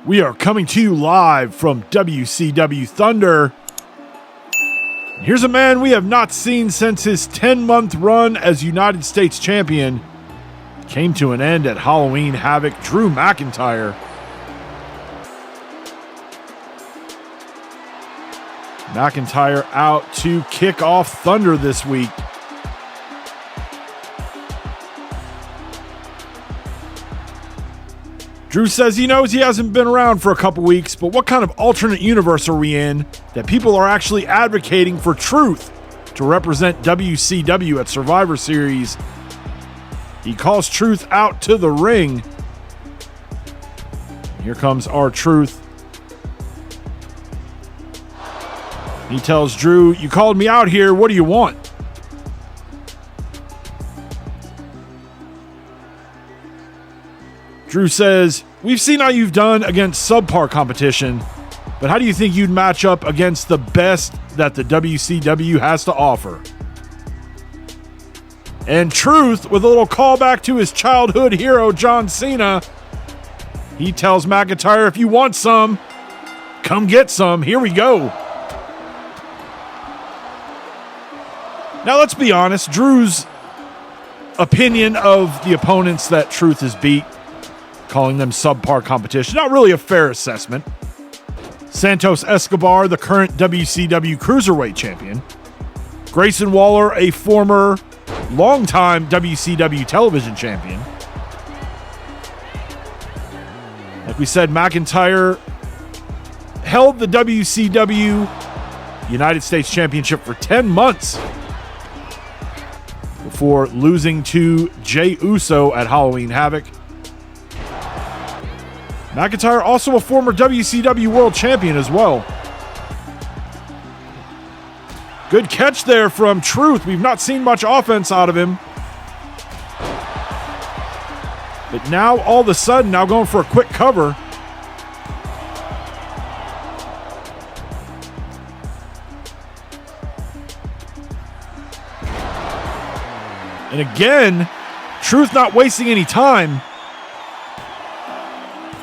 We are coming to you live from WCW Thunder. Here's a man we have not seen since his 10-month run as United States Champion came to an end at Halloween Havoc, Drew McIntyre. McIntyre out to kick off Thunder this week. Drew says he knows he hasn't been around for a couple weeks, but what kind of alternate universe are we in that people are actually advocating for Truth to represent WCW at Survivor Series? He calls Truth out to the ring. Here comes R-Truth. He tells Drew, "You called me out here, what do you want?" Drew says, "We've seen how you've done against subpar competition, but how do you think you'd match up against the best that the WCW has to offer?" And Truth, with a little callback to his childhood hero, John Cena, he tells McIntyre, "If you want some, come get some. Here we go." Now, let's be honest. Drew's opinion of the opponents that Truth has beat, calling them subpar competition, not really a fair assessment. Santos Escobar, the current WCW Cruiserweight Champion. Grayson Waller, a former, longtime WCW Television Champion. Like we said, McIntyre held the WCW United States Championship for 10 months before losing to Jey Uso at Halloween Havoc. McIntyre also a former WCW World Champion as well. Good catch there from Truth. We've not seen much offense out of him. But now, all of a sudden, now going for a quick cover. And again, Truth not wasting any time.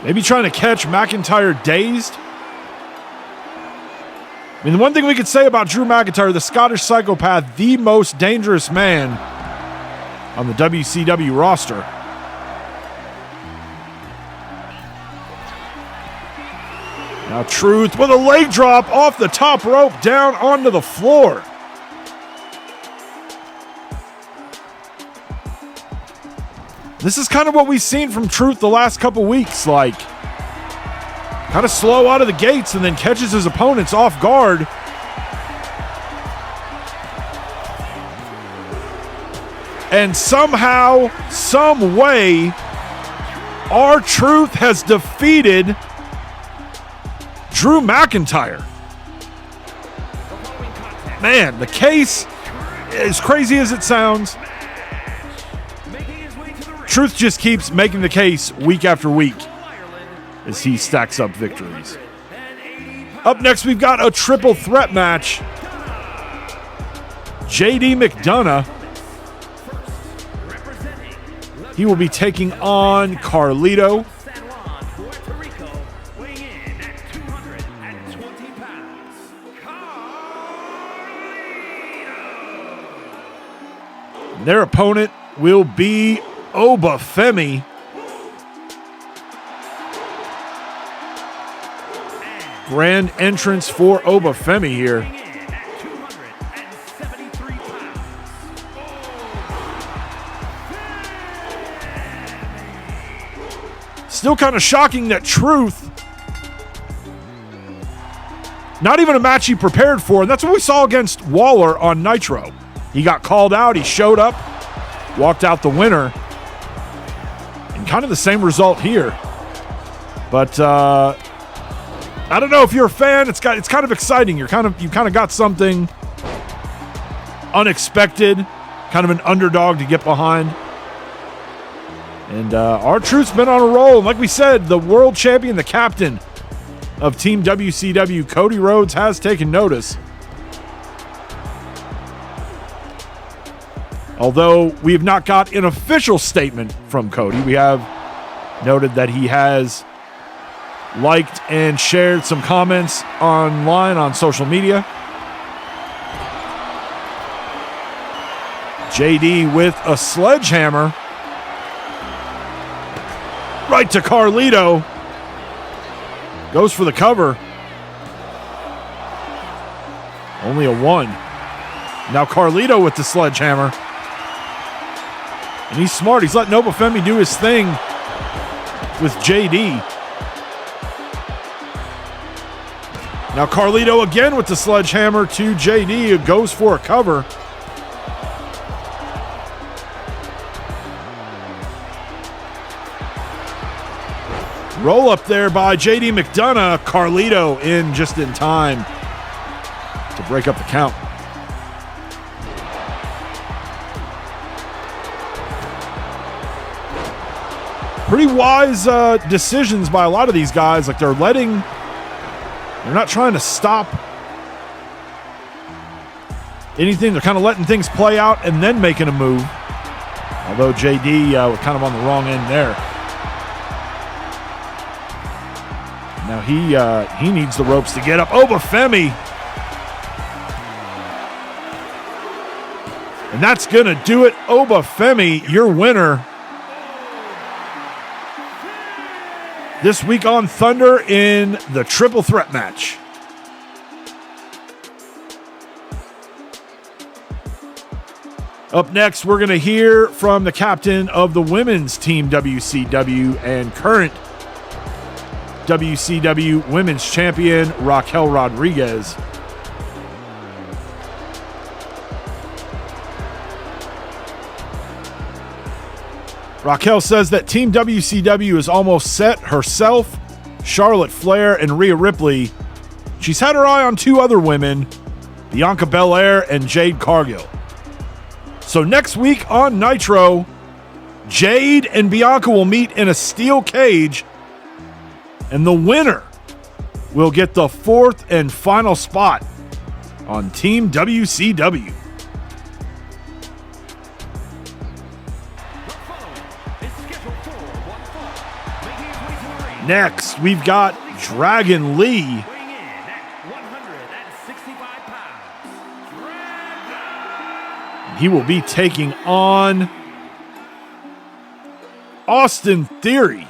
Maybe trying to catch McIntyre dazed. I mean, the one thing we could say about Drew McIntyre, the Scottish Psychopath, the most dangerous man on the WCW roster. Now Truth with a leg drop off the top rope down onto the floor. This is kind of what we've seen from Truth the last couple weeks, like kind of slow out of the gates and then catches his opponents off guard. And somehow, some way, R-Truth has defeated Drew McIntyre. Man, the case, as crazy as it sounds, Truth just keeps making the case week after week as he stacks up victories. Up next, we've got a triple threat match. JD McDonagh. He will be taking on Carlito. Their opponent will be Oba Femi. Grand entrance for Oba Femi here. Still kind of shocking that Truth, not even a match he prepared for, and that's what we saw against Waller on Nitro. He got called out, he showed up, walked out the winner. Kind of the same result here, but I don't know if you're a fan. It's kind of exciting. You kind of got something unexpected, kind of an underdog to get behind. And R-Truth's been on a roll. And like we said, the world champion, the captain of Team WCW, Cody Rhodes, has taken notice. Although we have not got an official statement from Cody, we have noted that he has liked and shared some comments online on social media. JD with a sledgehammer. Right to Carlito. Goes for the cover. Only a 1. Now Carlito with the sledgehammer. And he's smart. He's letting Oba Femi do his thing with JD. Now Carlito again with the sledgehammer to JD, who goes for a cover. Roll up there by JD McDonagh. Carlito in just in time to break up the count. Pretty wise decisions by a lot of these guys. Like they're not trying to stop anything. They're kind of letting things play out and then making a move. Although JD was kind of on the wrong end there. Now he needs the ropes to get up. Oba Femi. And that's going to do it. Oba Femi, your winner. This week on Thunder in the triple threat match. Up next, we're going to hear from the captain of the women's team WCW and current WCW Women's Champion, Raquel Rodriguez. Raquel says that Team WCW is almost set. Herself, Charlotte Flair, and Rhea Ripley. She's had her eye on 2 other women, Bianca Belair and Jade Cargill. So next week on Nitro, Jade and Bianca will meet in a steel cage, and the winner will get the 4th and final spot on Team WCW. Next, we've got Dragon Lee. He will be taking on Austin Theory.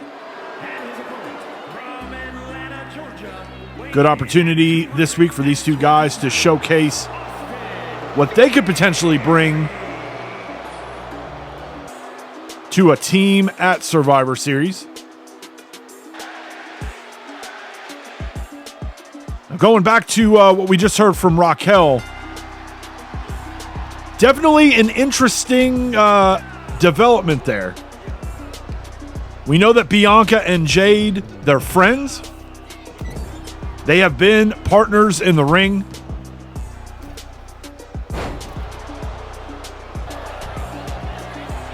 Good opportunity this week for these 2 guys to showcase what they could potentially bring to a team at Survivor Series. Now going back to what we just heard from Raquel, definitely an interesting development there. We know that Bianca and Jade, they're friends. They have been partners in the ring.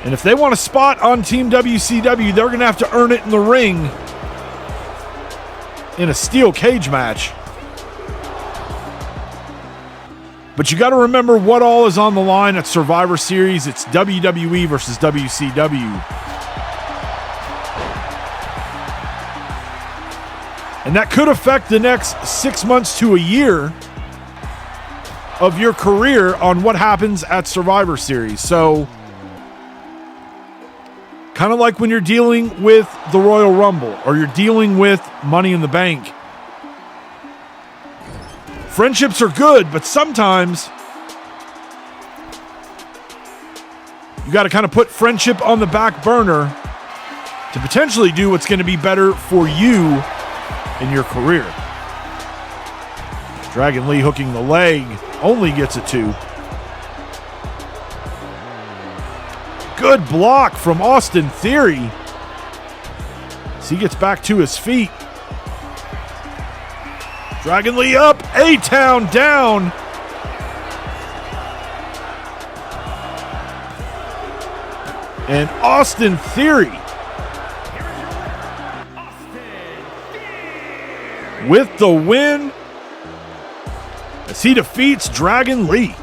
And if they want a spot on Team WCW, they're going to have to earn it in the ring in a steel cage match. But you got to remember what all is on the line at Survivor Series. It's WWE versus WCW. And that could affect the next 6 months to a year of your career on what happens at Survivor Series. So, kind of like when you're dealing with the Royal Rumble or you're dealing with Money in the Bank. Friendships are good, but sometimes you got to kind of put friendship on the back burner to potentially do what's going to be better for you in your career. Dragon Lee hooking the leg, only gets a 2. Good block from Austin Theory as he gets back to his feet. Dragon Lee up, A-Town down. And Austin Theory with the win as he defeats Dragon Lee.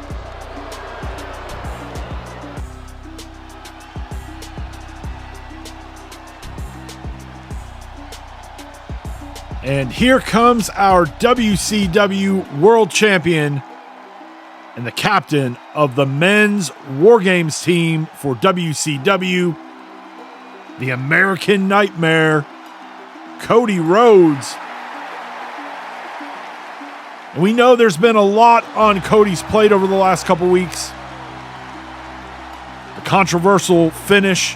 And here comes our WCW World Champion and the captain of the men's War Games team for WCW, the American Nightmare, Cody Rhodes. And we know there's been a lot on Cody's plate over the last couple weeks. The controversial finish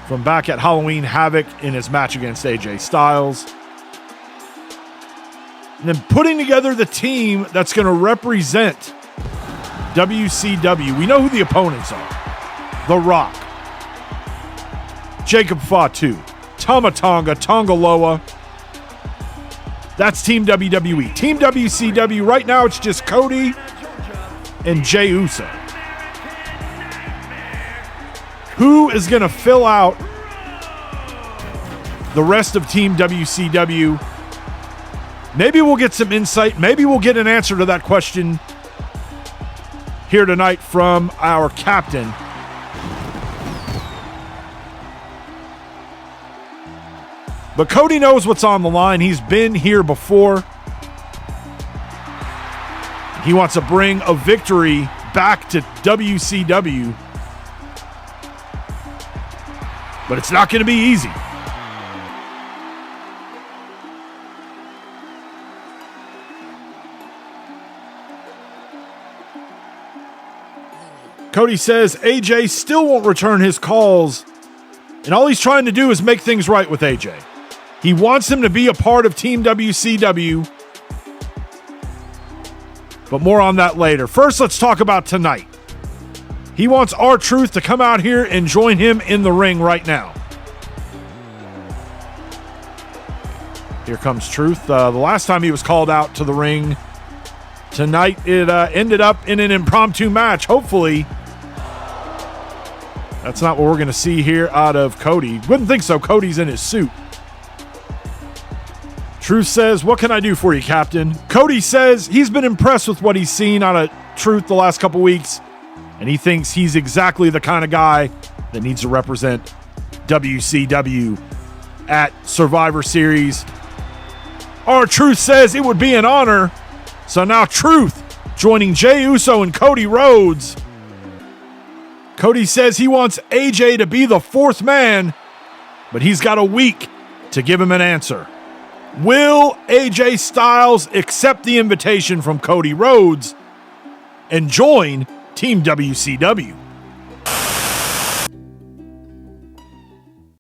from back at Halloween Havoc in his match against AJ Styles. And then putting together the team that's going to represent WCW. We know who the opponents are. The Rock, Jacob Fatu, Tama Tonga, Tongaloa. That's Team WWE. Team WCW, right now it's just Cody and Jey Uso. Who is going to fill out the rest of Team WCW? Maybe we'll get some insight. Maybe we'll get an answer to that question here tonight from our captain. But Cody knows what's on the line. He's been here before. He wants to bring a victory back to WCW. But it's not going to be easy. Cody says AJ still won't return his calls, and all he's trying to do is make things right with AJ. He wants him to be a part of Team WCW, but more on that later. First, let's talk about tonight. He wants R-Truth to come out here and join him in the ring right now. Here comes Truth. The last time he was called out to the ring, tonight it ended up in an impromptu match. Hopefully, that's not what we're going to see here out of Cody. Wouldn't think so. Cody's in his suit. Truth says, "What can I do for you, Captain?" Cody says he's been impressed with what he's seen out of Truth the last couple weeks, and he thinks he's exactly the kind of guy that needs to represent WCW at Survivor Series. R-Truth says it would be an honor. So now Truth joining Jey Uso and Cody Rhodes. Cody says he wants AJ to be the fourth man, but he's got a week to give him an answer. Will AJ Styles accept the invitation from Cody Rhodes and join Team WCW?